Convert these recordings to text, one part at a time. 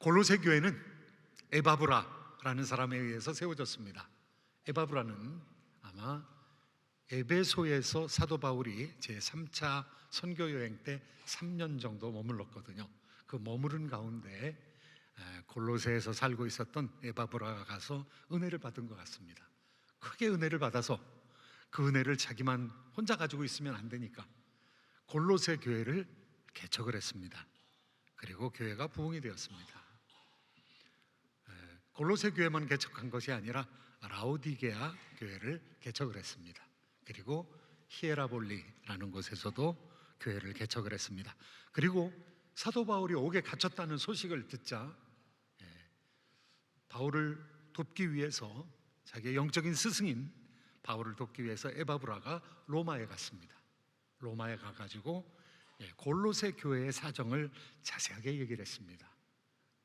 골로새 교회는 에바브라라는 사람에 의해서 세워졌습니다. 에바브라는 아마 에베소에서 사도 바울이 제3차 선교 여행 때 3년 정도 머물렀거든요. 그 머무른 가운데 골로새에서 살고 있었던 에바브라가 가서 은혜를 받은 것 같습니다. 크게 은혜를 받아서 그 은혜를 자기만 혼자 가지고 있으면 안 되니까 골로새 교회를 개척을 했습니다. 그리고 교회가 부흥이 되었습니다. 골로새 교회만 개척한 것이 아니라 라오디게아 교회를 개척을 했습니다. 그리고 히에라볼리라는 곳에서도 교회를 개척을 했습니다. 그리고 사도 바울이 옥에 갇혔다는 소식을 듣자 바울을 돕기 위해서 자기의 영적인 스승인 바울을 돕기 위해서 에바브라가 로마에 갔습니다. 로마에 가가지고 골로새 교회의 사정을 자세하게 얘기를 했습니다.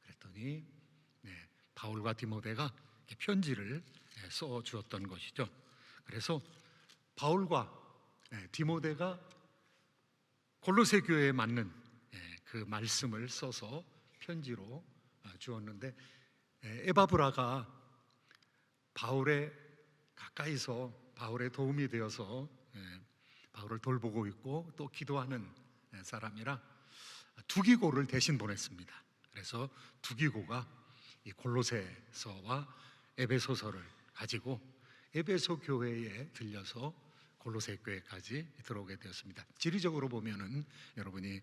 그랬더니 바울과 디모데가 편지를 써 주었던 것이죠. 그래서 바울과 디모데가 골로새 교회에 맞는 그 말씀을 써서 편지로 주었는데, 에바브라가 바울의 가까이서 바울의 도움이 되어서 바울을 돌보고 있고 또 기도하는 사람이라 두기고를 대신 보냈습니다. 그래서 두기고가 이 골로새서와 에베소서를 가지고 에베소 교회에 들려서 골로새 교회까지 들어오게 되었습니다. 지리적으로 보면은 여러분이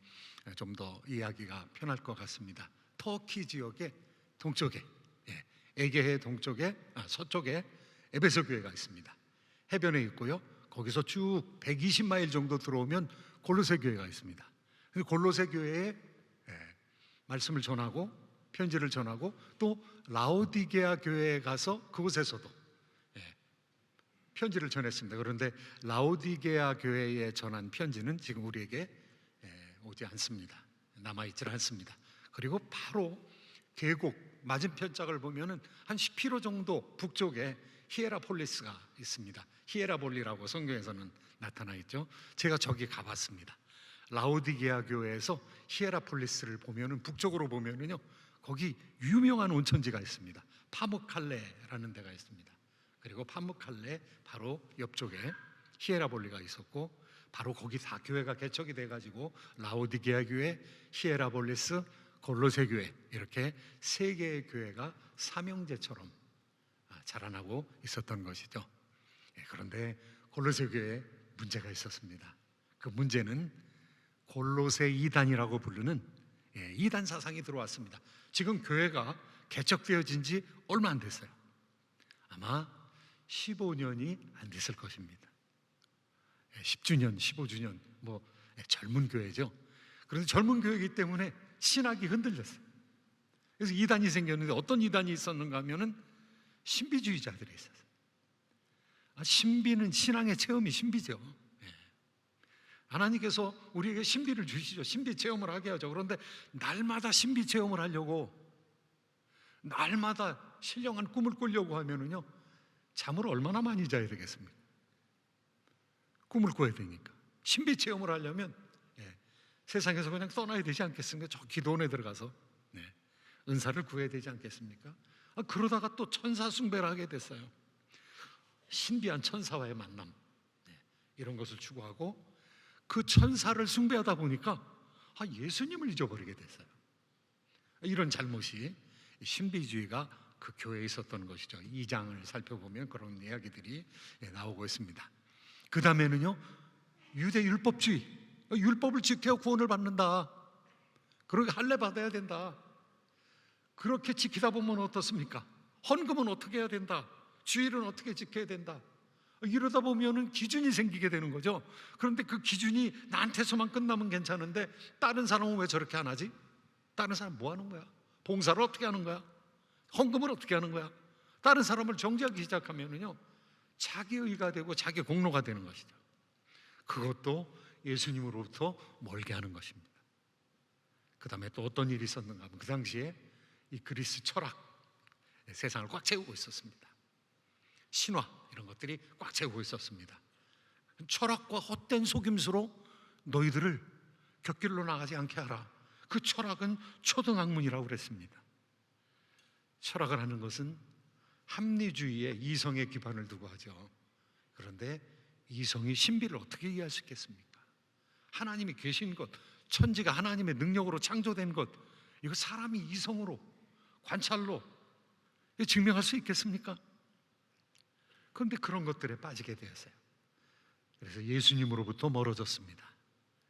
좀 더 이해하기가 편할 것 같습니다. 터키 지역의 동쪽에, 에게해 동쪽에, 서쪽에 에베소 교회가 있습니다. 해변에 있고요. 거기서 쭉 120마일 정도 들어오면 골로새 교회가 있습니다. 골로새 교회에 말씀을 전하고 편지를 전하고 또 라오디게아 교회에 가서 그곳에서도 편지를 전했습니다. 그런데 라오디게아 교회에 전한 편지는 지금 우리에게 오지 않습니다. 남아있질 않습니다. 그리고 바로 계곡 맞은편 짝을 보면은 한 10km 정도 북쪽에 히에라폴리스가 있습니다. 히에라볼리라고 성경에서는 나타나 있죠. 제가 저기 가봤습니다. 라오디게아 교회에서 히에라폴리스를 보면은 북쪽으로 보면은요, 거기 유명한 온천지가 있습니다. 파무칼레라는 데가 있습니다. 그리고 파무칼레 바로 옆쪽에 히에라볼리가 있었고, 바로 거기 다 교회가 개척이 돼가지고 라오디게아 교회, 히에라볼리스, 골로새 교회, 이렇게 세 개의 교회가 삼형제처럼 자라나고 있었던 것이죠. 그런데 골로새 교회에 문제가 있었습니다. 그 문제는 골로새 이단이라고 부르는 이단 사상이 들어왔습니다. 지금 교회가 개척되어진 지 얼마 안 됐어요. 아마 15년이 안 됐을 것입니다. 10주년, 15주년, 젊은 교회죠. 그런데 젊은 교회이기 때문에 신학이 흔들렸어요. 그래서 이단이 생겼는데 어떤 이단이 있었는가 하면은 신비주의자들이 있었어요. 신비는 신앙의 체험이 신비죠. 하나님께서 우리에게 신비를 주시죠. 신비 체험을 하게 하죠. 그런데 날마다 신비 체험을 하려고, 날마다 신령한 꿈을 꾸려고 하면은요, 잠을 얼마나 많이 자야 되겠습니까? 꿈을 꿔야 되니까. 신비 체험을 하려면 세상에서 그냥 떠나야 되지 않겠습니까? 저 기도원에 들어가서 은사를 구해야 되지 않겠습니까? 그러다가 또 천사 숭배를 하게 됐어요. 신비한 천사와의 만남, 이런 것을 추구하고 그 천사를 숭배하다 보니까 예수님을 잊어버리게 됐어요. 이런 잘못이 신비주의가 그 교회에 있었던 것이죠. 2장을 살펴보면 그런 이야기들이 나오고 있습니다. 그 다음에는요, 유대 율법주의, 율법을 지켜야 구원을 받는다, 그렇게 할례 받아야 된다, 그렇게 지키다 보면 어떻습니까? 헌금은 어떻게 해야 된다, 주일은 어떻게 지켜야 된다, 이러다 보면은 기준이 생기게 되는 거죠. 그런데 그 기준이 나한테서만 끝나면 괜찮은데 다른 사람은 왜 저렇게 안 하지? 다른 사람 뭐 하는 거야? 봉사를 어떻게 하는 거야? 헌금을 어떻게 하는 거야? 다른 사람을 정죄하기 시작하면은요, 자기 의가 되고 자기 공로가 되는 것이죠. 그것도 예수님으로부터 멀게 하는 것입니다. 그 다음에 또 어떤 일이 있었는가 하면, 그 당시에 이 그리스 철학, 세상을 꽉 채우고 있었습니다. 신화, 이런 것들이 꽉 채우고 있었습니다. 철학과 헛된 속임수로 너희들을 곁길로 나가지 않게 하라. 그 철학은 초등학문이라고 그랬습니다. 철학을 하는 것은 합리주의의 이성의 기반을 두고 하죠. 그런데 이성이 신비를 어떻게 이해할 수 있겠습니까? 하나님이 계신 것, 천지가 하나님의 능력으로 창조된 것, 이거 사람이 이성으로, 관찰로 증명할 수 있겠습니까? 그런데 그런 것들에 빠지게 되었어요. 그래서 예수님으로부터 멀어졌습니다.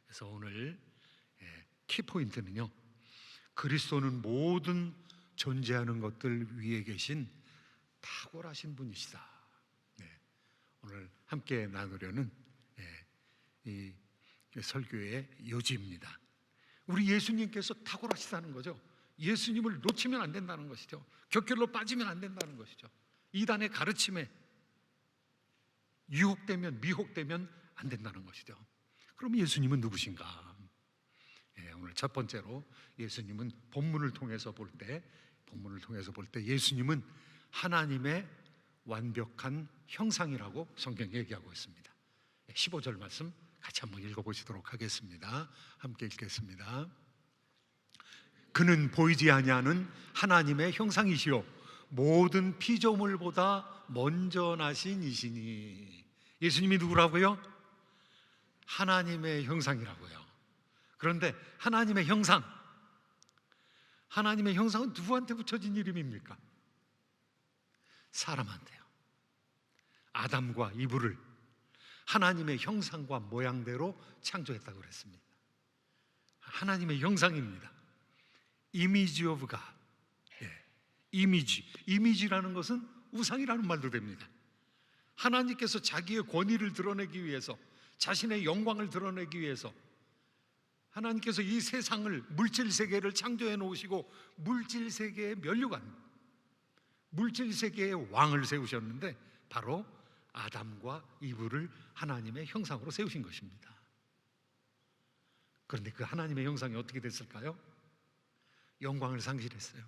그래서 오늘 키포인트는요, 그리스도는 모든 존재하는 것들 위에 계신 탁월하신 분이시다. 오늘 함께 나누려는 이 설교의 요지입니다. 우리 예수님께서 탁월하시다는 거죠. 예수님을 놓치면 안 된다는 것이죠. 격결로 빠지면 안 된다는 것이죠. 이단의 가르침에 유혹되면 미혹되면 안 된다는 것이죠. 그럼 예수님은 누구신가? 오늘 첫 번째로 예수님은 본문을 통해서 볼 때 예수님은 하나님의 완벽한 형상이라고 성경이 얘기하고 있습니다. 15절 말씀 같이 한번 읽어보시도록 하겠습니다. 함께 읽겠습니다. 그는 보이지 아니하는 하나님의 형상이시요 모든 피조물보다 먼저 나신 이시니. 예수님이 누구라고요? 하나님의 형상이라고요. 그런데 하나님의 형상은 누구한테 붙여진 이름입니까? 사람한테요. 아담과 이브를 하나님의 형상과 모양대로 창조했다고 그랬습니다. 하나님의 형상입니다. Image of God. 이미지라는 것은 우상이라는 말도 됩니다. 하나님께서 자기의 권위를 드러내기 위해서, 자신의 영광을 드러내기 위해서 하나님께서 이 세상을, 물질 세계를 창조해 놓으시고 물질 세계의 면류관, 물질 세계의 왕을 세우셨는데 바로 아담과 이브를 하나님의 형상으로 세우신 것입니다. 그런데 그 하나님의 형상이 어떻게 됐을까요? 영광을 상실했어요.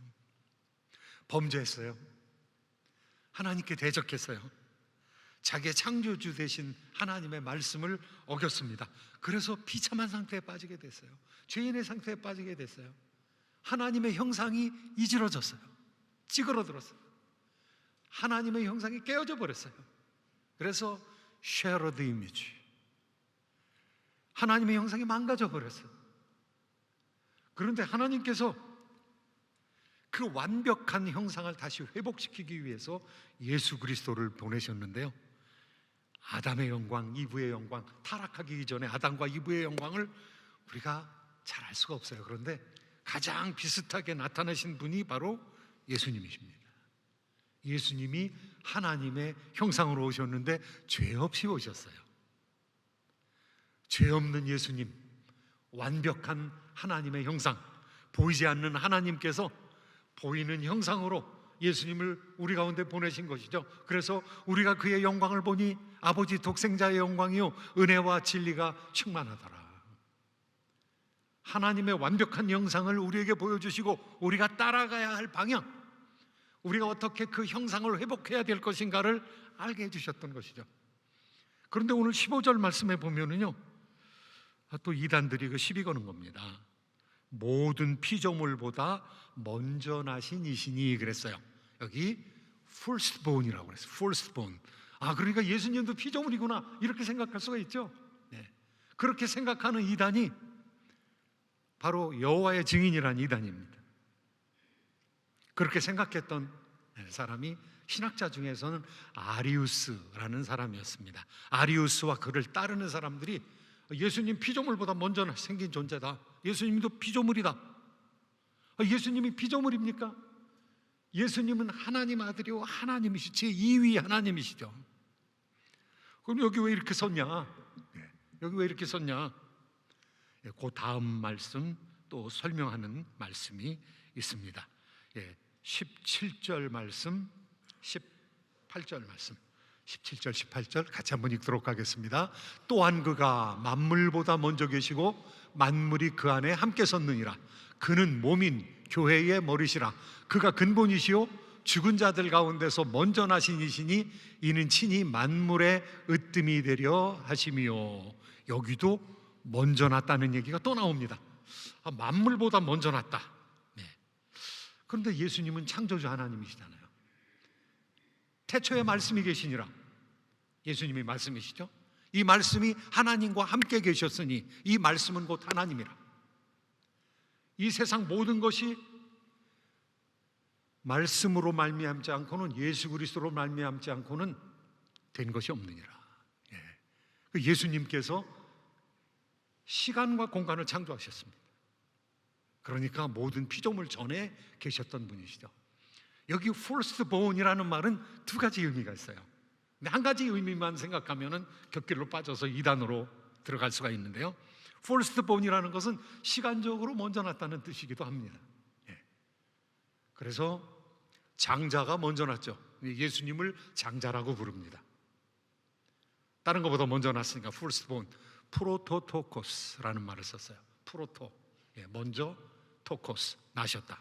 범죄했어요. 하나님께 대적했어요. 자기의 창조주 되신 하나님의 말씀을 어겼습니다. 그래서 비참한 상태에 빠지게 됐어요. 죄인의 상태에 빠지게 됐어요. 하나님의 형상이 이지러졌어요. 찌그러들었어요. 하나님의 형상이 깨어져 버렸어요. 그래서 shattered image, 하나님의 형상이 망가져 버렸어요. 그런데 하나님께서 그 완벽한 형상을 다시 회복시키기 위해서 예수 그리스도를 보내셨는데요, 아담의 영광, 이브의 영광, 타락하기 이전에 아담과 이브의 영광을 우리가 잘 알 수가 없어요. 그런데 가장 비슷하게 나타내신 분이 바로 예수님이십니다. 예수님이 하나님의 형상으로 오셨는데 죄 없이 오셨어요. 죄 없는 예수님, 완벽한 하나님의 형상, 보이지 않는 하나님께서 보이는 형상으로 예수님을 우리 가운데 보내신 것이죠. 그래서 우리가 그의 영광을 보니 아버지 독생자의 영광이요 은혜와 진리가 충만하더라. 하나님의 완벽한 형상을 우리에게 보여주시고 우리가 따라가야 할 방향, 우리가 어떻게 그 형상을 회복해야 될 것인가를 알게 해주셨던 것이죠. 그런데 오늘 15절 말씀에 보면은요, 또 이단들이 그 시비 거는 겁니다. 모든 피조물보다 먼저 나신 이시니 그랬어요. 여기 firstborn이라고 그랬어요. firstborn. 그러니까 예수님도 피조물이구나 이렇게 생각할 수가 있죠. 그렇게 생각하는 이단이 바로 여호와의 증인이라는 이단입니다. 그렇게 생각했던 사람이 신학자 중에서는 아리우스라는 사람이었습니다. 아리우스와 그를 따르는 사람들이 예수님 피조물보다 먼저 생긴 존재다. 예수님도 피조물이다. 예수님이 피조물입니까? 예수님은 하나님 아들이요 하나님이시죠. 제2위 하나님이시죠. 그럼 여기 왜 이렇게 썼냐? 여기 왜 이렇게 썼냐? 그 다음 말씀 또 설명하는 말씀이 있습니다. 17절 말씀, 18절 말씀, 17절, 18절 같이 한번 읽도록 하겠습니다. 또한 그가 만물보다 먼저 계시고 만물이 그 안에 함께 섰느니라. 그는 몸인 교회의 머리시라. 그가 근본이시요 죽은 자들 가운데서 먼저 나신 이시니 이는 친히 만물의 으뜸이 되려 하심이요. 여기도 먼저 났다는 얘기가 또 나옵니다. 만물보다 먼저 났다. 그런데 예수님은 창조주 하나님이시잖아요. 태초에 말씀이 계시니라. 예수님이 말씀이시죠. 이 말씀이 하나님과 함께 계셨으니 이 말씀은 곧 하나님이라. 이 세상 모든 것이 말씀으로 말미암지 않고는, 예수 그리스도로 말미암지 않고는 된 것이 없느니라. 예수님께서 시간과 공간을 창조하셨습니다. 그러니까 모든 피조물 전에 계셨던 분이시죠. 여기 firstborn이라는 말은 두 가지 의미가 있어요. 근데 한 가지 의미만 생각하면은 곁길로 빠져서 이단으로 들어갈 수가 있는데요, firstborn이라는 것은 시간적으로 먼저 났다는 뜻이기도 합니다. 그래서 장자가 먼저 났죠. 예수님을 장자라고 부릅니다. 다른 것보다 먼저 났으니까 firstborn, 프로토토코스라는 말을 썼어요. 프로토, 먼저, 토코스, 나셨다.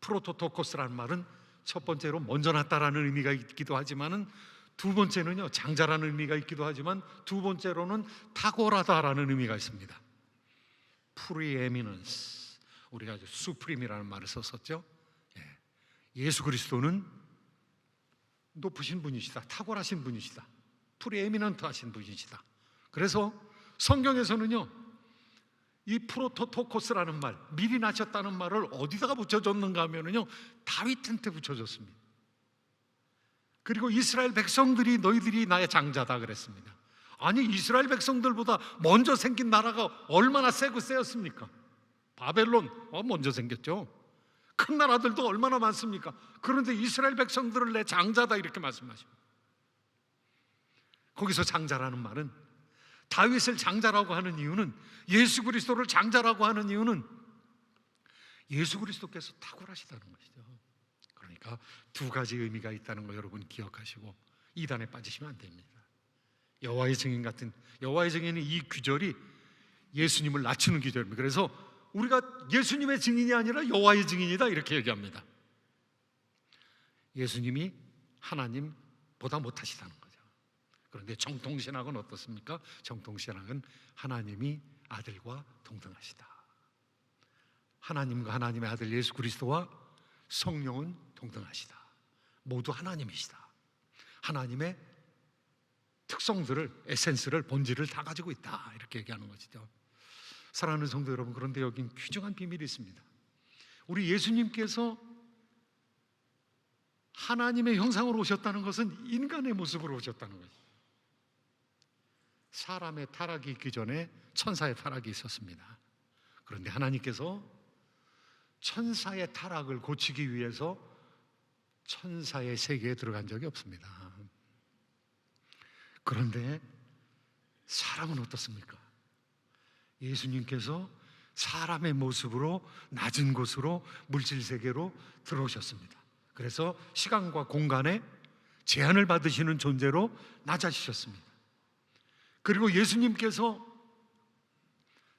프로토토코스라는 말은 첫 번째로 먼저 났다라는 의미가 있기도 하지만은, 두 번째는요, 장자라는 의미가 있기도 하지만, 두 번째로는 탁월하다라는 의미가 있습니다. preeminence, 우리가 supreme이라는 말을 썼었죠. 예수 그리스도는 높으신 분이시다, 탁월하신 분이시다, 프리에미넌트하신 분이시다. 그래서 성경에서는요, 이 프로토토코스라는 말, 미리 나셨다는 말을 어디다가 붙여줬는가 하면은요, 다윗한테 붙여줬습니다. 그리고 이스라엘 백성들이 너희들이 나의 장자다 그랬습니다. 아니, 이스라엘 백성들보다 먼저 생긴 나라가 얼마나 세고 세였습니까? 바벨론 먼저 생겼죠. 큰 나라들도 얼마나 많습니까? 그런데 이스라엘 백성들을 내 장자다 이렇게 말씀하십니다. 거기서 장자라는 말은, 다윗을 장자라고 하는 이유는, 예수 그리스도를 장자라고 하는 이유는 예수 그리스도께서 탁월하시다는 것이죠. 그러니까 두 가지 의미가 있다는 거 여러분 기억하시고 이단에 빠지시면 안 됩니다. 여호와의 증인 같은, 여호와의 증인은 이 귀절이 예수님을 낮추는 귀절입니다. 그래서 우리가 예수님의 증인이 아니라 여호와의 증인이다 이렇게 얘기합니다. 예수님이 하나님보다 못하시다는 거죠. 그런데 정통신학은 어떻습니까? 정통신학은 하나님이 아들과 동등하시다. 하나님과 하나님의 아들 예수 그리스도와 성령은 동등하시다. 모두 하나님이시다. 하나님의 특성들을, 에센스를, 본질을 다 가지고 있다 이렇게 얘기하는 것이죠. 사랑하는 성도 여러분, 그런데 여긴 귀중한 비밀이 있습니다. 우리 예수님께서 하나님의 형상으로 오셨다는 것은 인간의 모습으로 오셨다는 거죠. 사람의 타락이 있기 전에 천사의 타락이 있었습니다. 그런데 하나님께서 천사의 타락을 고치기 위해서 천사의 세계에 들어간 적이 없습니다. 그런데 사람은 어떻습니까? 예수님께서 사람의 모습으로 낮은 곳으로, 물질 세계로 들어오셨습니다. 그래서 시간과 공간에 제한을 받으시는 존재로 낮아지셨습니다. 그리고 예수님께서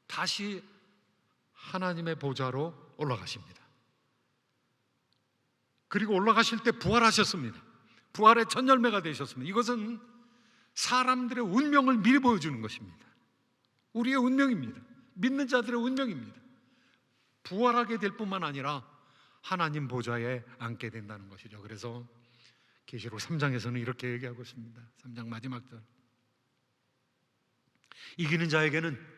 다시 하나님의 보좌로 올라가십니다. 그리고 올라가실 때 부활하셨습니다. 부활의 첫 열매가 되셨습니다. 이것은 사람들의 운명을 미리 보여주는 것입니다. 우리의 운명입니다. 믿는 자들의 운명입니다. 부활하게 될 뿐만 아니라 하나님 보좌에 앉게 된다는 것이죠. 그래서 계시록 3장에서는 이렇게 얘기하고 있습니다. 3장 마지막 절, 이기는 자에게는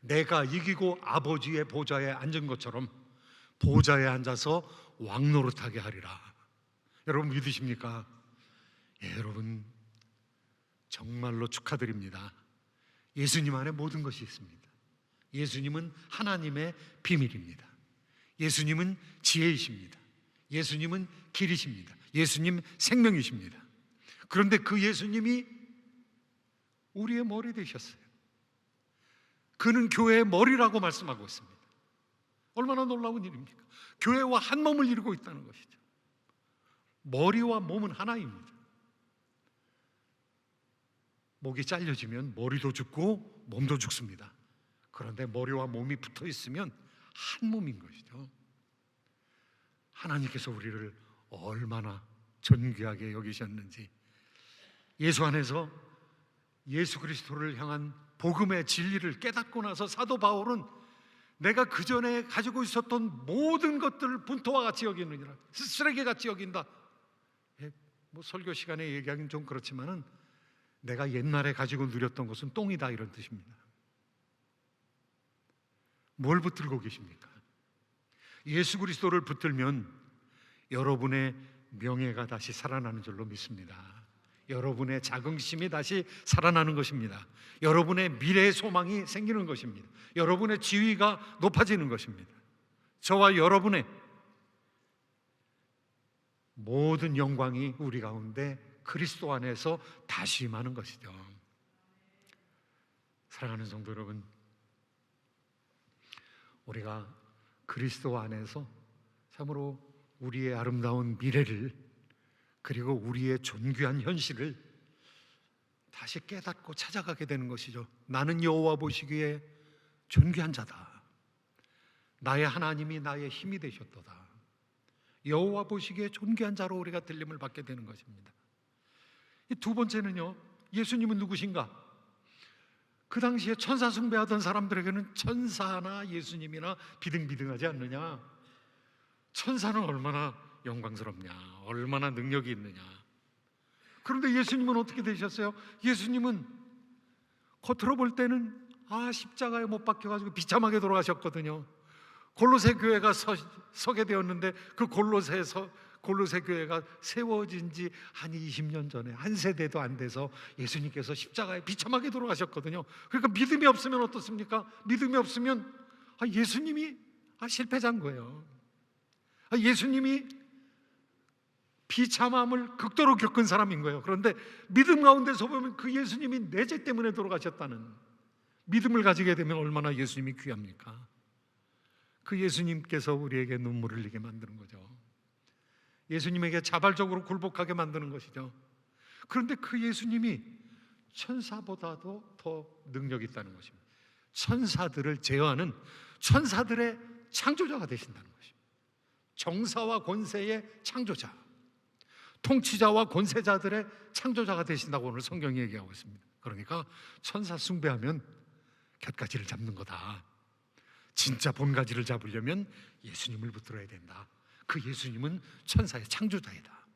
내가 이기고 아버지의 보좌에 앉은 것처럼 보좌에 앉아서 왕노릇하게 하리라. 여러분 믿으십니까? 여러분 정말로 축하드립니다. 예수님 안에 모든 것이 있습니다. 예수님은 하나님의 비밀입니다. 예수님은 지혜이십니다. 예수님은 길이십니다. 예수님 생명이십니다. 그런데 그 예수님이 우리의 머리 되셨어요. 그는 교회의 머리라고 말씀하고 있습니다. 얼마나 놀라운 일입니까? 교회와 한 몸을 이루고 있다는 것이죠. 머리와 몸은 하나입니다. 목이 잘려지면 머리도 죽고 몸도 죽습니다. 그런데 머리와 몸이 붙어 있으면 한 몸인 것이죠. 하나님께서 우리를 얼마나 존귀하게 여기셨는지, 예수 안에서 예수 그리스도를 향한 복음의 진리를 깨닫고 나서 사도 바울은 내가 그 전에 가지고 있었던 모든 것들을 분토와 같이 여기느니라. 쓰레기 같이 여긴다. 뭐 설교 시간에 얘기하기는 좀 그렇지만은 내가 옛날에 가지고 누렸던 것은 똥이다, 이런 뜻입니다. 뭘 붙들고 계십니까? 예수 그리스도를 붙들면 여러분의 명예가 다시 살아나는 줄로 믿습니다. 여러분의 자긍심이 다시 살아나는 것입니다. 여러분의 미래의 소망이 생기는 것입니다. 여러분의 지위가 높아지는 것입니다. 저와 여러분의 모든 영광이 우리 가운데 그리스도 안에서 다시 임하는 것이죠. 사랑하는 성도 여러분, 우리가 그리스도 안에서 참으로 우리의 아름다운 미래를, 그리고 우리의 존귀한 현실을 다시 깨닫고 찾아가게 되는 것이죠. 나는 여호와 보시기에 존귀한 자다. 나의 하나님이 나의 힘이 되셨도다. 여호와 보시기에 존귀한 자로 우리가 들림을 받게 되는 것입니다. 이 두 번째는요, 예수님은 누구신가? 그 당시에 천사 숭배하던 사람들에게는 천사나 예수님이나 비등비등하지 않느냐? 천사는 얼마나 영광스럽냐, 얼마나 능력이 있느냐. 그런데 예수님은 어떻게 되셨어요? 예수님은 겉으로 볼 때는 십자가에 못 박혀가지고 비참하게 돌아가셨거든요. 골로새 교회가 서게 되었는데 그 골로새 교회가 세워진 지 한 20년 전에, 한 세대도 안 돼서 예수님께서 십자가에 비참하게 돌아가셨거든요. 그러니까 믿음이 없으면 어떻습니까? 믿음이 없으면 예수님이 실패자인 거예요. 예수님이 비참함을 극도로 겪은 사람인 거예요. 그런데 믿음 가운데서 보면 그 예수님이 내 죄 때문에 돌아가셨다는 믿음을 가지게 되면 얼마나 예수님이 귀합니까? 그 예수님께서 우리에게 눈물을 흘리게 만드는 거죠. 예수님에게 자발적으로 굴복하게 만드는 것이죠. 그런데 그 예수님이 천사보다도 더 능력이 있다는 것입니다. 천사들을 제어하는 천사들의 창조자가 되신다는 것입니다. 정사와 권세의 창조자, 통치자와 권세자들의 창조자가 되신다고 오늘 성경이 얘기하고 있습니다. 그러니까 천사 숭배하면 곁가지를 잡는 거다. 진짜 본가지를 잡으려면 예수님을 붙들어야 된다. 그 예수님은 천사의 창조자이다.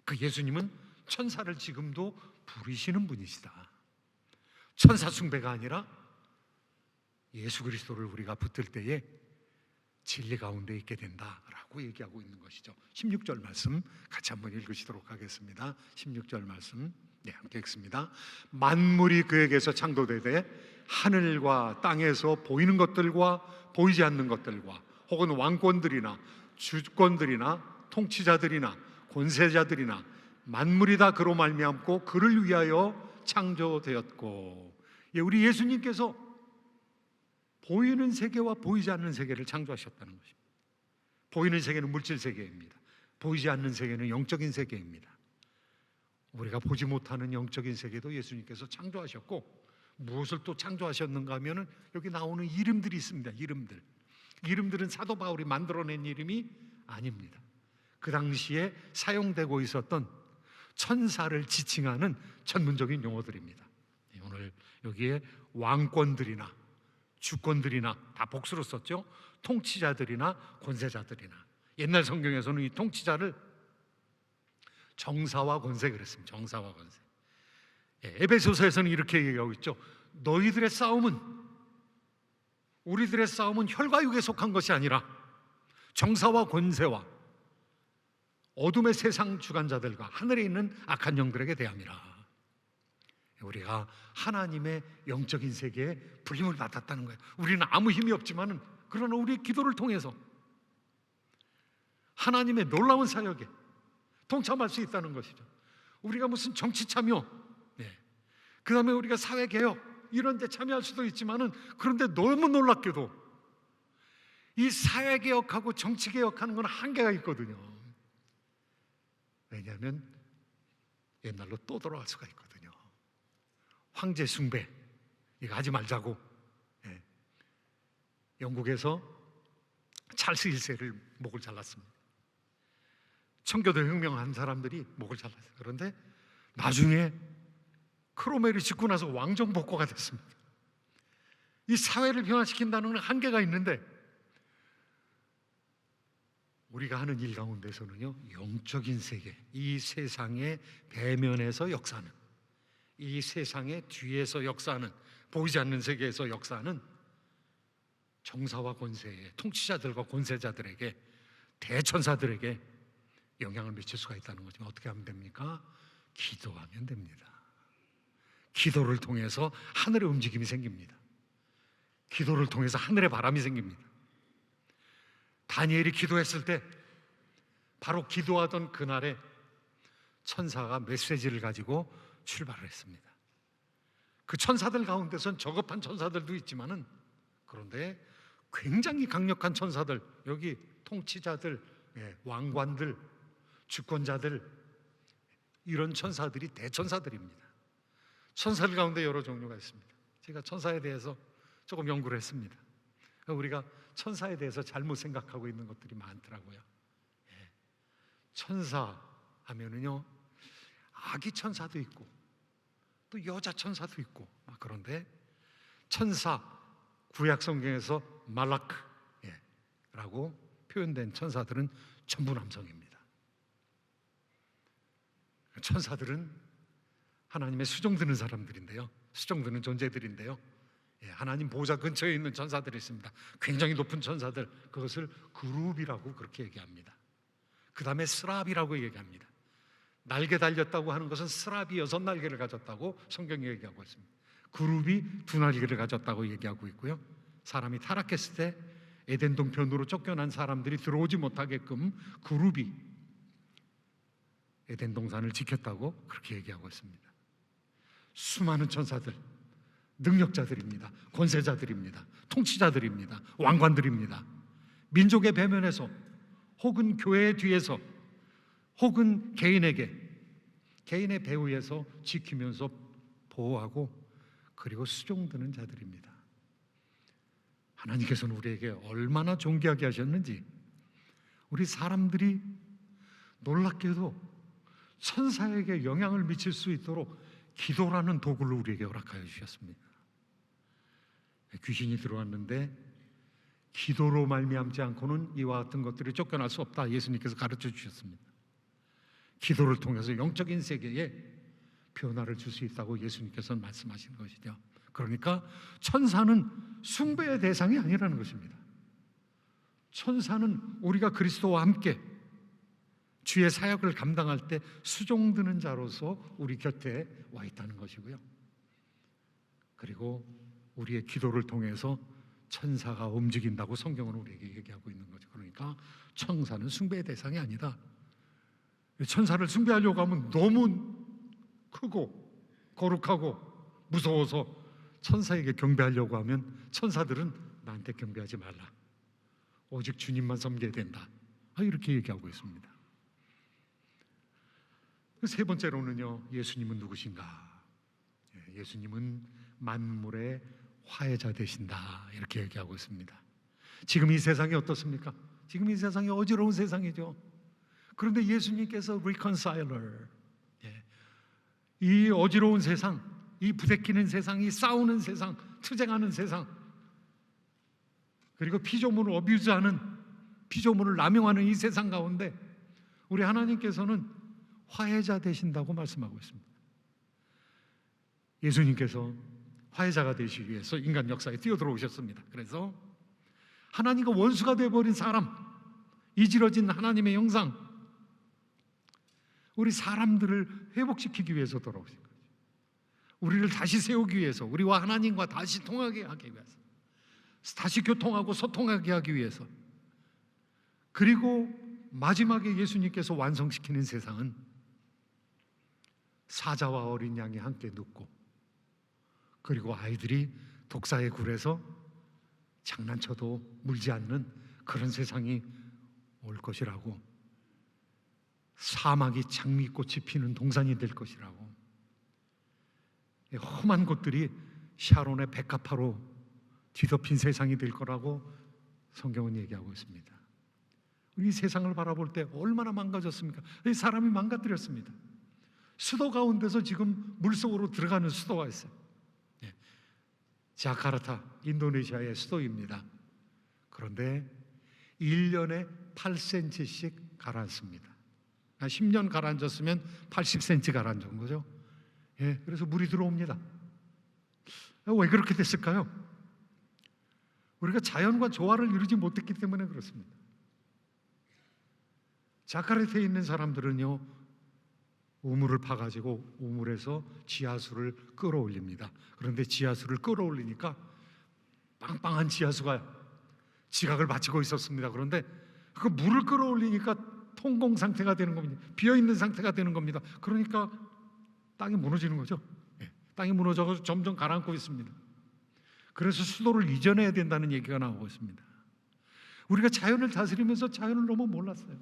그 예수님은 천사를 지금도 부리시는 분이시다. 천사 숭배가 아니라 예수 그리스도를 우리가 붙들 때에 진리 가운데 있게 된다라고 얘기하고 있는 것이죠. 16절 말씀 같이 한번 읽으시도록 하겠습니다. 16절 말씀 함께 읽습니다. 만물이 그에게서 창조되되 하늘과 땅에서 보이는 것들과 보이지 않는 것들과 혹은 왕권들이나 주권들이나 통치자들이나 권세자들이나 만물이 다 그로 말미암고 그를 위하여 창조되었고. 우리 예수님께서 보이는 세계와 보이지 않는 세계를 창조하셨다는 것입니다. 보이는 세계는 물질 세계입니다. 보이지 않는 세계는 영적인 세계입니다. 우리가 보지 못하는 영적인 세계도 예수님께서 창조하셨고, 무엇을 또 창조하셨는가 하면은 여기 나오는 이름들이 있습니다. 이름들은 사도 바울이 만들어낸 이름이 아닙니다. 그 당시에 사용되고 있었던 천사를 지칭하는 전문적인 용어들입니다. 오늘 여기에 왕권들이나 주권들이나 다 복수로 썼죠. 통치자들이나 권세자들이나. 옛날 성경에서는 이 통치자를 정사와 권세 그랬습니다. 정사와 권세. 에베소서에서는 이렇게 얘기하고 있죠. 너희들의 싸움은, 우리들의 싸움은 혈과 육에 속한 것이 아니라 정사와 권세와 어둠의 세상 주관자들과 하늘에 있는 악한 영들에게 대함이라. 우리가 하나님의 영적인 세계에 불림을 받았다는 거예요. 우리는 아무 힘이 없지만은, 그러나 우리의 기도를 통해서 하나님의 놀라운 사역에 동참할 수 있다는 것이죠. 우리가 무슨 정치 참여, 그 다음에 우리가 사회개혁 이런 데 참여할 수도 있지만은, 그런데 너무 놀랍게도 이 사회개혁하고 정치개혁하는 건 한계가 있거든요. 왜냐하면 옛날로 또 돌아갈 수가 있거든요. 황제 숭배 이거 하지 말자고 영국에서 찰스 1세를 목을 잘랐습니다. 청교도 혁명한 사람들이 목을 잘랐어요. 그런데 나중에 크로멜이 죽고 나서 왕정 복고가 됐습니다. 이 사회를 변화시킨다는 건 한계가 있는데 우리가 하는 일 가운데서는요, 영적인 세계, 이 세상의 배면에서 역사하는, 이 세상의 뒤에서 역사하는, 보이지 않는 세계에서 역사하는 정사와 권세의 통치자들과 권세자들에게, 대천사들에게 영향을 미칠 수가 있다는 거죠. 어떻게 하면 됩니까? 기도하면 됩니다. 기도를 통해서 하늘의 움직임이 생깁니다. 기도를 통해서 하늘의 바람이 생깁니다. 다니엘이 기도했을 때 바로 기도하던 그날에 천사가 메시지를 가지고 출발을 했습니다. 그 천사들 가운데선 저급한 천사들도 있지만은, 그런데 굉장히 강력한 천사들, 여기 통치자들, 왕관들, 주권자들, 이런 천사들이 대천사들입니다. 천사들 가운데 여러 종류가 있습니다. 제가 천사에 대해서 조금 연구를 했습니다. 우리가 천사에 대해서 잘못 생각하고 있는 것들이 많더라고요. 천사 하면은요, 아기 천사도 있고 또 여자 천사도 있고, 그런데 천사, 구약 성경에서 말라크라고 표현된 천사들은 전부 남성입니다. 천사들은 하나님의 수종드는 사람들인데요, 수종드는 존재들인데요, 하나님 보좌 근처에 있는 천사들이 있습니다. 굉장히 높은 천사들, 그것을 그룹이라고 그렇게 얘기합니다. 그 다음에 스랍이라고 얘기합니다. 날개 달렸다고 하는 것은 스랍이 6날개를 가졌다고 성경이 얘기하고 있습니다. 그룹이 2날개를 가졌다고 얘기하고 있고요, 사람이 타락했을 때 에덴 동편으로 쫓겨난 사람들이 들어오지 못하게끔 그룹이 에덴 동산을 지켰다고 그렇게 얘기하고 있습니다. 수많은 천사들, 능력자들입니다. 권세자들입니다. 통치자들입니다. 왕관들입니다. 민족의 배면에서 혹은 교회의 뒤에서 혹은 개인의 배후에서 지키면서 보호하고 그리고 수종드는 자들입니다. 하나님께서는 우리에게 얼마나 존귀하게 하셨는지, 우리 사람들이 놀랍게도 천사에게 영향을 미칠 수 있도록 기도라는 도구를 우리에게 허락하여 주셨습니다. 귀신이 들어왔는데 기도로 말미암지 않고는 이와 같은 것들이 쫓겨날 수 없다, 예수님께서 가르쳐 주셨습니다. 기도를 통해서 영적인 세계에 변화를 줄 수 있다고 예수님께서는 말씀하신 것이죠. 그러니까 천사는 숭배의 대상이 아니라는 것입니다. 천사는 우리가 그리스도와 함께 주의 사역을 감당할 때 수종드는 자로서 우리 곁에 와 있다는 것이고요, 그리고 우리의 기도를 통해서 천사가 움직인다고 성경은 우리에게 얘기하고 있는 거죠. 그러니까 천사는 숭배의 대상이 아니다. 천사를 숭배하려고 하면 너무 크고 거룩하고 무서워서 천사에게 경배하려고 하면 천사들은 나한테 경배하지 말라, 오직 주님만 섬겨야 된다, 이렇게 얘기하고 있습니다. 세 번째로는요, 예수님은 누구신가? 예수님은 만물의 화해자 되신다, 이렇게 얘기하고 있습니다. 지금 이 세상이 어떻습니까? 지금 이 세상이 어지러운 세상이죠. 그런데 예수님께서 reconciler, 이 어지러운 세상, 이 부대끼는 세상, 이 싸우는 세상, 투쟁하는 세상, 그리고 피조물을 어뷰즈하는, 피조물을 남용하는 이 세상 가운데 우리 하나님께서는 화해자 되신다고 말씀하고 있습니다. 예수님께서 화해자가 되시기 위해서 인간 역사에 뛰어들어오셨습니다. 그래서 하나님과 원수가 되어버린 사람, 이지러진 하나님의 형상, 우리 사람들을 회복시키기 위해서 돌아오신 거죠. 우리를 다시 세우기 위해서, 우리와 하나님과 다시 통하게 하기 위해서, 다시 교통하고 소통하게 하기 위해서, 그리고 마지막에 예수님께서 완성시키는 세상은 사자와 어린 양이 함께 눕고, 그리고 아이들이 독사의 굴에서 장난쳐도 물지 않는 그런 세상이 올 것이라고, 사막이 장미꽃이 피는 동산이 될 것이라고, 험한 곳들이 샤론의 백합화로 뒤덮인 세상이 될 거라고 성경은 얘기하고 있습니다. 우리 세상을 바라볼 때 얼마나 망가졌습니까? 사람이 망가뜨렸습니다. 수도 가운데서 지금 물속으로 들어가는 수도가 있어요. 자카르타, 인도네시아의 수도입니다. 그런데 1년에 8cm씩 가라앉습니다. 10년 가라앉았으면 80cm 가라앉은 거죠. 예, 그래서 물이 들어옵니다. 왜 그렇게 됐을까요? 우리가 자연과 조화를 이루지 못했기 때문에 그렇습니다. 자카르타에 있는 사람들은요, 우물을 파가지고 우물에서 지하수를 끌어올립니다. 그런데 지하수를 끌어올리니까 빵빵한 지하수가 지각을 마치고 있었습니다. 그런데 그 물을 끌어올리니까 통공 상태가 되는 겁니다. 비어있는 상태가 되는 겁니다. 그러니까 땅이 무너지는 거죠. 땅이 무너져서 점점 가라앉고 있습니다. 그래서 수도를 이전해야 된다는 얘기가 나오고 있습니다. 우리가 자연을 다스리면서 자연을 너무 몰랐어요.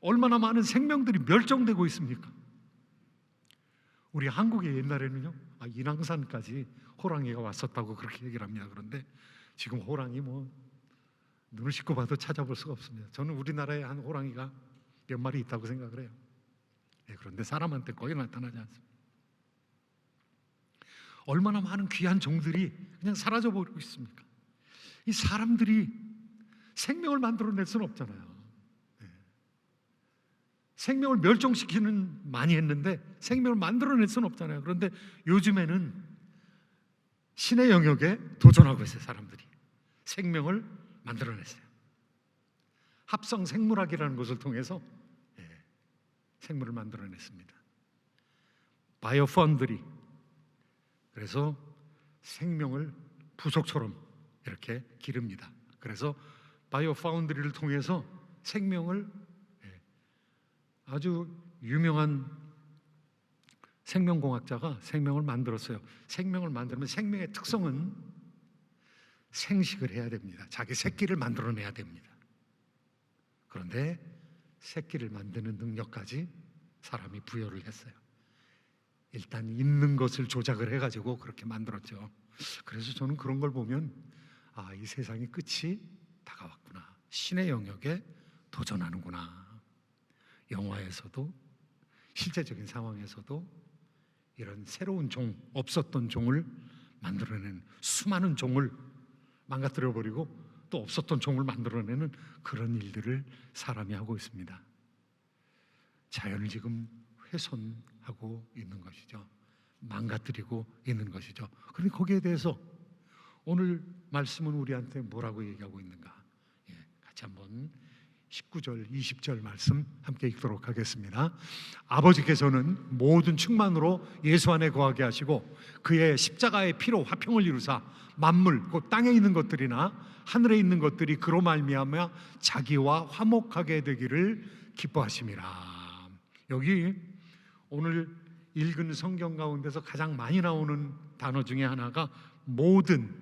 얼마나 많은 생명들이 멸종되고 있습니까? 우리 한국에 옛날에는요, 인왕산까지 호랑이가 왔었다고 그렇게 얘기를 합니다. 그런데 지금 호랑이 눈을 씻고 봐도 찾아볼 수가 없습니다. 저는 우리나라에 한 호랑이가 몇 마리 있다고 생각을 해요. 그런데 사람한테 거의 나타나지 않습니다. 얼마나 많은 귀한 종들이 그냥 사라져버리고 있습니까? 이 사람들이 생명을 만들어낼 수는 없잖아요. 생명을 멸종시키는 많이 했는데 생명을 만들어낼 수는 없잖아요. 그런데 요즘에는 신의 영역에 도전하고 있어요. 사람들이 생명을 만들어냈어요. 합성 생물학이라는 것을 통해서 생물을 만들어냈습니다. 바이오 펀드리, 그래서 생명을 부속처럼 이렇게 기릅니다. 그래서 바이오 파운드리를 통해서 생명을, 아주 유명한 생명공학자가 생명을 만들었어요. 생명을 만들면 생명의 특성은 생식을 해야 됩니다. 자기 새끼를 만들어내야 됩니다. 그런데 새끼를 만드는 능력까지 사람이 부여를 했어요. 일단 있는 것을 조작을 해가지고 그렇게 만들었죠. 그래서 저는 그런 걸 보면 이 세상의 끝이 다가왔구나. 신의 영역에 도전하는구나. 영화에서도 실제적인 상황에서도 이런 새로운 종, 없었던 종을 만들어내는, 수많은 종을 망가뜨려버리고 또 없었던 종을 만들어내는 그런 일들을 사람이 하고 있습니다. 자연을 지금 훼손하고 있는 것이죠. 망가뜨리고 있는 것이죠. 그런데 거기에 대해서 오늘 말씀은 우리한테 뭐라고 얘기하고 있는가? 같이 한번 19절, 20절 말씀 함께 읽도록 하겠습니다. 아버지께서는 모든 충만으로 예수 안에 거하게 하시고 그의 십자가의 피로 화평을 이루사 만물, 곧 땅에 있는 것들이나 하늘에 있는 것들이 그로 말미암아 자기와 화목하게 되기를 기뻐하심이라. 여기 오늘 읽은 성경 가운데서 가장 많이 나오는 단어 중에 하나가 모든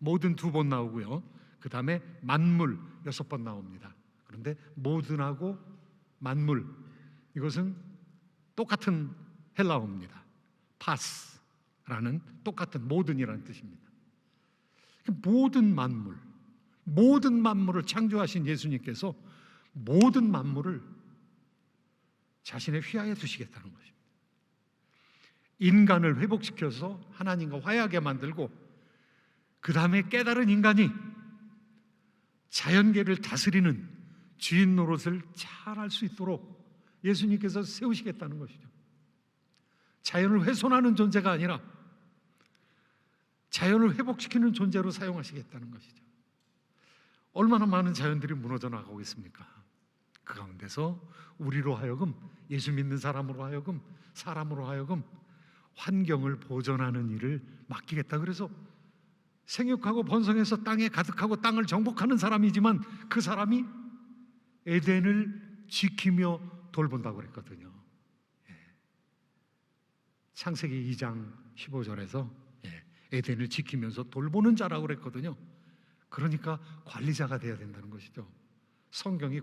2번 나오고요. 그 다음에 만물 6번 나옵니다. 그런데 모든하고 만물, 이것은 똑같은 헬라어입니다. 파스라는 똑같은 모든이라는 뜻입니다. 모든 만물을 창조하신 예수님께서 모든 만물을 자신의 휘하에 두시겠다는 것입니다. 인간을 회복시켜서 하나님과 화해하게 만들고 그 다음에 깨달은 인간이 자연계를 다스리는 주인 노릇을 잘 할 수 있도록 예수님께서 세우시겠다는 것이죠. 자연을 훼손하는 존재가 아니라 자연을 회복시키는 존재로 사용하시겠다는 것이죠. 얼마나 많은 자연들이 무너져 나가고 있습니까? 그 가운데서 우리로 하여금, 예수 믿는 사람으로 하여금, 사람으로 하여금 환경을 보존하는 일을 맡기겠다. 그래서 생육하고 번성해서 땅에 가득하고 땅을 정복하는 사람이지만 그 사람이 에덴을 지키며 돌본다고 그랬거든요. 창세기 2장 15절에서 에덴을 지키면서 돌보는 자라고 그랬거든요. 그러니까 관리자가 되어야 된다는 것이죠. 성경이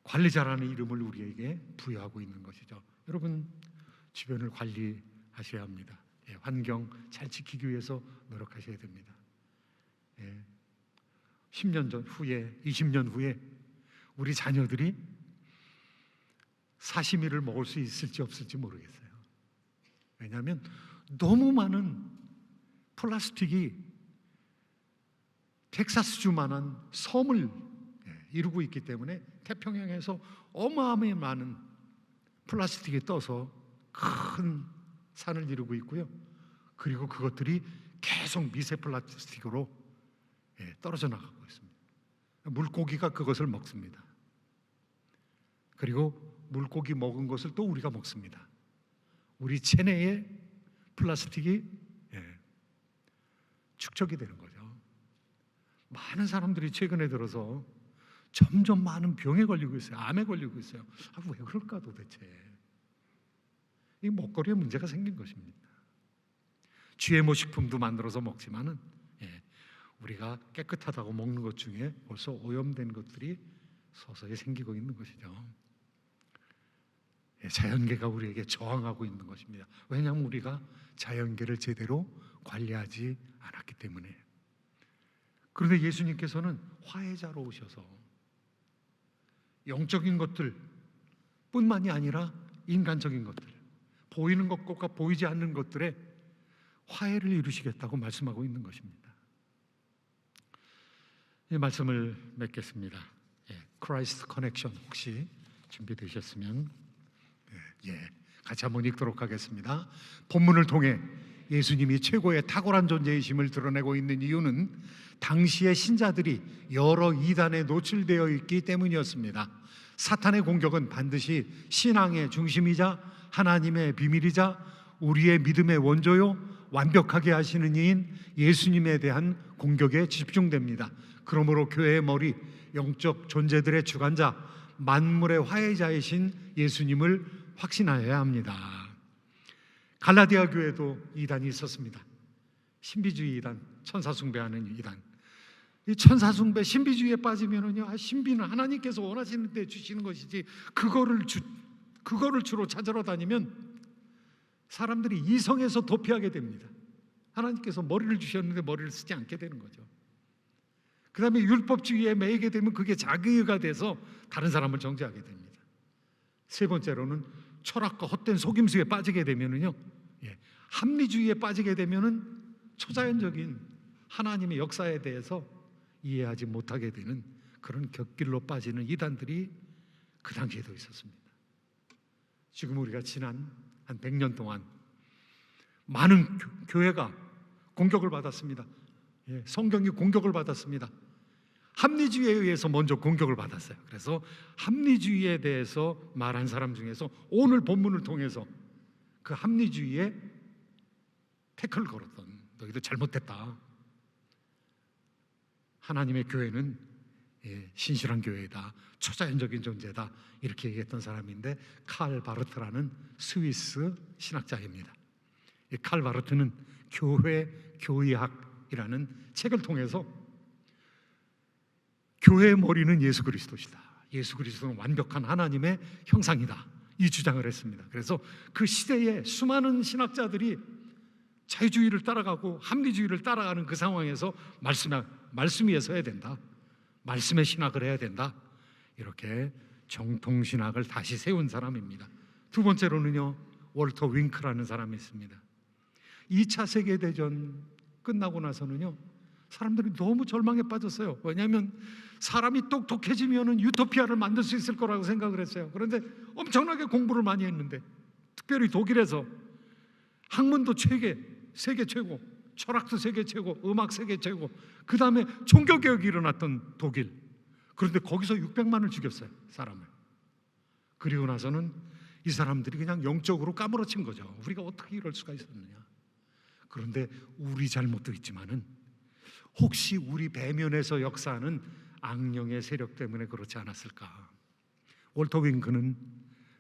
관리자라는 이름을 우리에게 부여하고 있는 것이죠. 여러분, 주변을 관리하셔야 합니다. 환경 잘 지키기 위해서 노력하셔야 됩니다. 10년 후에, 20년 후에 우리 자녀들이 사시미를 먹을 수 있을지 없을지 모르겠어요. 왜냐하면 너무 많은 플라스틱이 텍사스주만한 섬을 이루고 있기 때문에 태평양에서 어마어마하게 많은 플라스틱이 떠서 큰 산을 이루고 있고요. 그리고 그것들이 계속 미세 플라스틱으로 떨어져 나가고 있습니다. 물고기가 그것을 먹습니다. 그리고 물고기 먹은 것을 또 우리가 먹습니다. 우리 체내에 플라스틱이 축적이 되는 거죠. 많은 사람들이 최근에 들어서 점점 많은 병에 걸리고 있어요. 암에 걸리고 있어요. 왜 그럴까 도대체? 이 먹거리에 문제가 생긴 것입니다. GMO 식품도 만들어서 먹지만은 우리가 깨끗하다고 먹는 것 중에 벌써 오염된 것들이 서서히 생기고 있는 것이죠. 자연계가 우리에게 저항하고 있는 것입니다. 왜냐하면 우리가 자연계를 제대로 관리하지 않았기 때문에. 그런데 예수님께서는 화해자로 오셔서 영적인 것들 뿐만이 아니라 인간적인 것들, 보이는 것과 보이지 않는 것들에 화해를 이루시겠다고 말씀하고 있는 것입니다. 이 말씀을 맺겠습니다. 크라이스트 커넥션 혹시 준비되셨으면 같이 한번 읽도록 하겠습니다. 본문을 통해 예수님이 최고의 탁월한 존재이심을 드러내고 있는 이유는 당시의 신자들이 여러 이단에 노출되어 있기 때문이었습니다. 사탄의 공격은 반드시 신앙의 중심이자 하나님의 비밀이자 우리의 믿음의 원조요 완벽하게 하시는 이인 예수님에 대한 공격에 집중됩니다. 그러므로 교회의 머리, 영적 존재들의 주관자, 만물의 화해자이신 예수님을 확신하여야 합니다. 갈라디아 교회도 이단이 있었습니다. 신비주의 이단, 천사숭배하는 이단. 이 천사숭배, 신비주의에 빠지면은요, 신비는 하나님께서 원하시는 데 주시는 것이지 그거를 주로 찾으러 다니면 사람들이 이성에서 도피하게 됩니다. 하나님께서 머리를 주셨는데 머리를 쓰지 않게 되는 거죠. 그 다음에 율법주의에 매이게 되면 그게 자기의가 돼서 다른 사람을 정죄하게 됩니다. 세 번째로는 철학과 헛된 속임수에 빠지게 되면은요, 합리주의에 빠지게 되면은 초자연적인 하나님의 역사에 대해서 이해하지 못하게 되는 그런 곁길로 빠지는 이단들이 그 당시에도 있었습니다. 지금 우리가 지난 한 100년 동안 많은 교회가 공격을 받았습니다. 성경이 공격을 받았습니다. 합리주의에 의해서 먼저 공격을 받았어요. 그래서 합리주의에 대해서 말한 사람 중에서 오늘 본문을 통해서 그 합리주의에 태클을 걸었던, 너희들 잘못됐다, 하나님의 교회는 신실한 교회다, 초자연적인 존재다, 이렇게 얘기했던 사람인데 칼 바르트라는 스위스 신학자입니다. 이 칼 바르트는 교회 교의학이라는 책을 통해서 교회의 머리는 예수 그리스도시다, 예수 그리스도는 완벽한 하나님의 형상이다, 이 주장을 했습니다. 그래서 그 시대에 수많은 신학자들이 자유주의를 따라가고 합리주의를 따라가는 그 상황에서 말씀 위에 서야 된다, 말씀의 신학을 해야 된다, 이렇게 정통신학을 다시 세운 사람입니다. 두 번째로는요, 월터 윙크라는 사람이 있습니다. 2차 세계대전 끝나고 나서는요, 사람들이 너무 절망에 빠졌어요. 왜냐하면 사람이 똑똑해지면 유토피아를 만들 수 있을 거라고 생각을 했어요. 그런데 엄청나게 공부를 많이 했는데, 특별히 독일에서 학문도 세계 최고, 철학도 세계 최고, 음악 세계 최고, 그 다음에 종교개혁이 일어났던 독일. 그런데 거기서 600만을 죽였어요, 사람을. 그리고 나서는 이 사람들이 그냥 영적으로 까무러친 거죠. 우리가 어떻게 이럴 수가 있었느냐. 그런데 우리 잘못도 있지만은 혹시 우리 배면에서 역사하는 악령의 세력 때문에 그렇지 않았을까. 월터 윙크는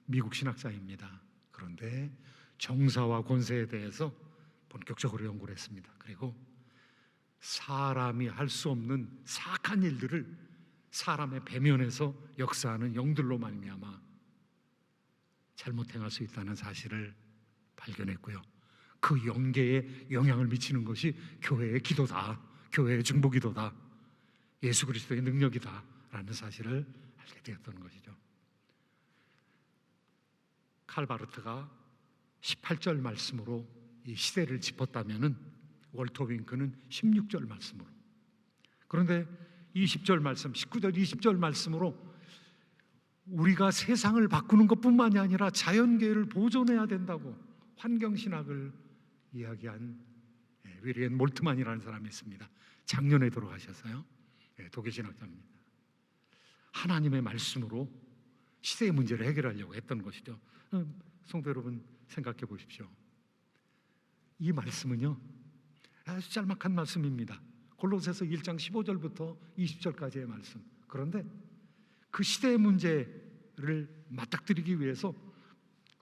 미국 신학자입니다. 그런데 정사와 권세에 대해서 본격적으로 연구를 했습니다. 그리고 사람이 할 수 없는 사악한 일들을 사람의 배면에서 역사하는 영들로 말미암아 잘못 행할 수 있다는 사실을 발견했고요. 그 영계에 영향을 미치는 것이 교회의 기도다, 교회의 중보기도다, 예수 그리스도의 능력이다 라는 사실을 알게 되었던 것이죠. 칼 바르트가 18절 말씀으로 이 시대를 짚었다면은 월터 윙크는 16절 말씀으로, 그런데 20절 말씀, 19절 20절 말씀으로 우리가 세상을 바꾸는 것뿐만이 아니라 자연계를 보존해야 된다고 환경신학을 이야기한 위리엔 몰트만이라는 사람이 있습니다. 작년에 돌아가셨어요. 독일 신학자입니다. 하나님의 말씀으로 시대의 문제를 해결하려고 했던 것이죠. 성도 여러분, 생각해 보십시오. 이 말씀은요, 아주 짤막한 말씀입니다. 골로새서 1장 15절부터 20절까지의 말씀. 그런데 그 시대의 문제를 맞닥뜨리기 위해서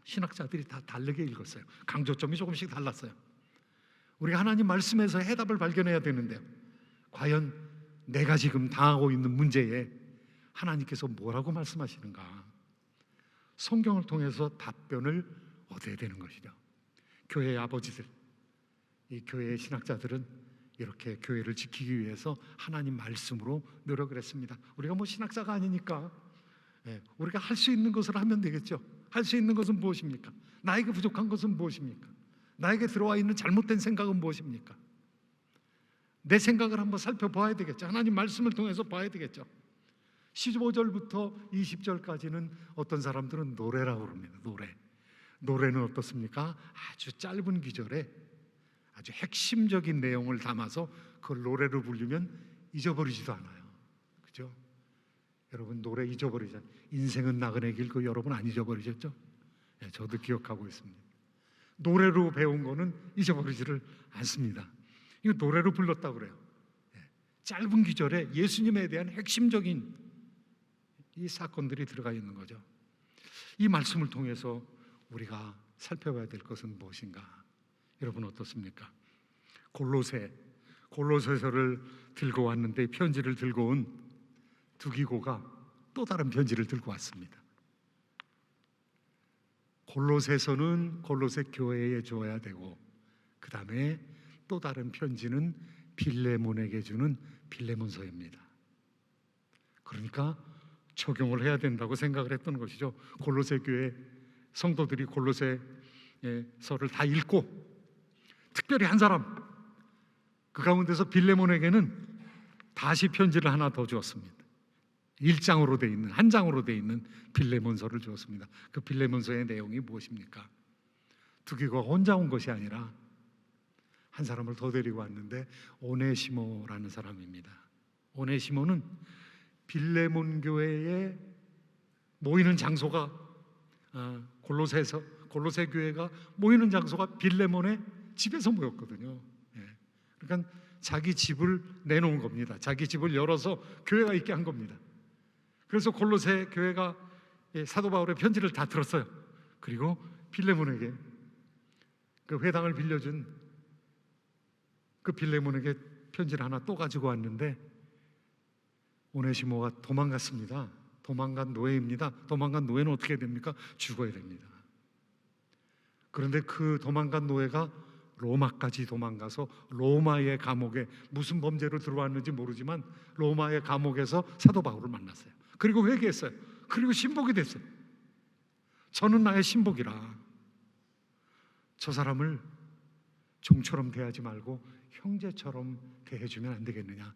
신학자들이 다 다르게 읽었어요. 강조점이 조금씩 달랐어요. 우리가 하나님 말씀에서 해답을 발견해야 되는데요, 과연 내가 지금 당하고 있는 문제에 하나님께서 뭐라고 말씀하시는가? 성경을 통해서 답변을 얻어야 되는 것이죠. 교회의 아버지들, 이 교회의 신학자들은 이렇게 교회를 지키기 위해서 하나님 말씀으로 노력을 했습니다. 우리가 뭐 신학자가 아니니까 우리가 할 수 있는 것을 하면 되겠죠. 할 수 있는 것은 무엇입니까? 나에게 부족한 것은 무엇입니까? 나에게 들어와 있는 잘못된 생각은 무엇입니까? 내 생각을 한번 살펴봐야 되겠죠. 하나님 말씀을 통해서 봐야 되겠죠. 15절부터 20절까지는 어떤 사람들은 노래라고 합니다. 노래는 어떻습니까? 아주 짧은 기절에 아주 핵심적인 내용을 담아서 그걸 노래로 부르면 잊어버리지도 않아요. 그죠? 여러분, 노래 잊어버리잖아요. 인생은 나그네 길고 여러분 안 잊어버리셨죠? 저도 기억하고 있습니다. 노래로 배운 거는 잊어버리지를 않습니다. 이거 노래로 불렀다고 그래요. 짧은 기절에 예수님에 대한 핵심적인 이 사건들이 들어가 있는 거죠. 이 말씀을 통해서 우리가 살펴봐야 될 것은 무엇인가? 여러분 어떻습니까? 골로새서를 들고 왔는데, 편지를 들고 온 두기고가 또 다른 편지를 들고 왔습니다. 골로새서는 골로새 교회에 줘야 되고, 그 다음에 또 다른 편지는 빌레몬에게 주는 빌레몬서입니다. 그러니까 적용을 해야 된다고 생각을 했던 것이죠. 골로새 교회 성도들이 골로새서를 다 읽고, 특별히 한 사람, 그 가운데서 빌레몬에게는 다시 편지를 하나 더 주었습니다. 1장으로 돼 있는, 한 장으로 돼 있는 빌레몬서를 주었습니다. 그 빌레몬서의 내용이 무엇입니까? 두기고가 혼자 온 것이 아니라 한 사람을 더 데리고 왔는데, 오네시모라는 사람입니다. 오네시모는 빌레몬 교회에 모이는 장소가, 골로새 교회가 모이는 장소가 빌레몬의 집에서 모였거든요. 그러니까 자기 집을 내놓은 겁니다. 자기 집을 열어서 교회가 있게 한 겁니다. 그래서 골로새 교회가 사도 바울의 편지를 다 들었어요. 그리고 빌레몬에게, 그 회당을 빌려준 그 빌레몬에게 편지를 하나 또 가지고 왔는데, 오네시모가 도망갔습니다. 도망간 노예입니다. 도망간 노예는 어떻게 됩니까? 죽어야 됩니다. 그런데 그 도망간 노예가 로마까지 도망가서 로마의 감옥에, 무슨 범죄로 들어왔는지 모르지만 로마의 감옥에서 사도 바울을 만났어요. 그리고 회개했어요. 그리고 신복이 됐어요. 저는 나의 신복이라, 저 사람을 종처럼 대하지 말고 형제처럼 대해주면 안 되겠느냐?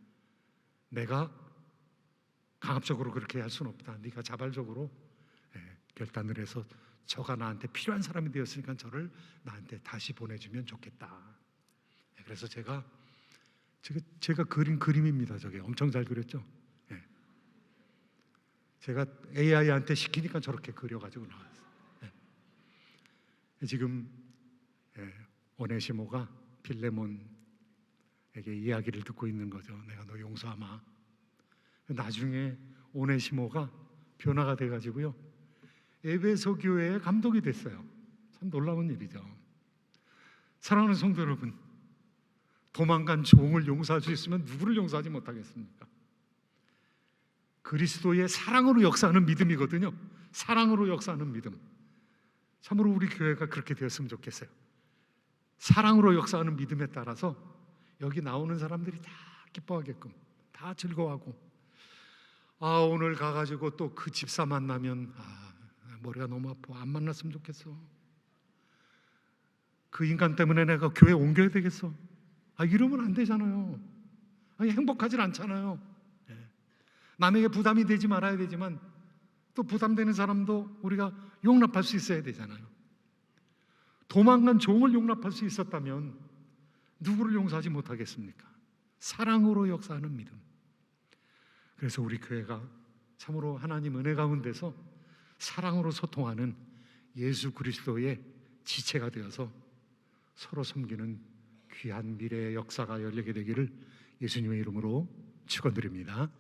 내가 강압적으로 그렇게 할 수는 없다. 네가 자발적으로 결단을 해서 저가 나한테 필요한 사람이 되었으니까 저를 나한테 다시 보내주면 좋겠다. 그래서 제가 그린 그림입니다. 저게 엄청 잘 그렸죠. 제가 AI한테 시키니까 저렇게 그려가지고 나왔어요. 지금 오네시모가 빌레몬에게 이야기를 듣고 있는 거죠. 내가 너 용서하마. 나중에 오네시모가 변화가 돼가지고요, 에베소 교회의 감독이 됐어요. 참 놀라운 일이죠. 사랑하는 성도 여러분, 도망간 종을 용서할 수 있으면 누구를 용서하지 못하겠습니까? 그리스도의 사랑으로 역사하는 믿음이거든요. 사랑으로 역사하는 믿음. 참으로 우리 교회가 그렇게 되었으면 좋겠어요. 사랑으로 역사하는 믿음에 따라서 여기 나오는 사람들이 다 기뻐하게끔, 다 즐거워하고, 오늘 가가지고 또 그 집사 만나면 머리가 너무 아파, 안 만났으면 좋겠어. 그 인간 때문에 내가 교회 옮겨야 되겠어? 이러면 안 되잖아요. 행복하질 않잖아요. 남에게 부담이 되지 말아야 되지만 또 부담되는 사람도 우리가 용납할 수 있어야 되잖아요. 도망간 종을 용납할 수 있었다면 누구를 용서하지 못하겠습니까? 사랑으로 역사하는 믿음. 그래서 우리 교회가 참으로 하나님 은혜 가운데서 사랑으로 소통하는 예수 그리스도의 지체가 되어서 서로 섬기는 귀한 미래의 역사가 열리게 되기를 예수님의 이름으로 축원드립니다.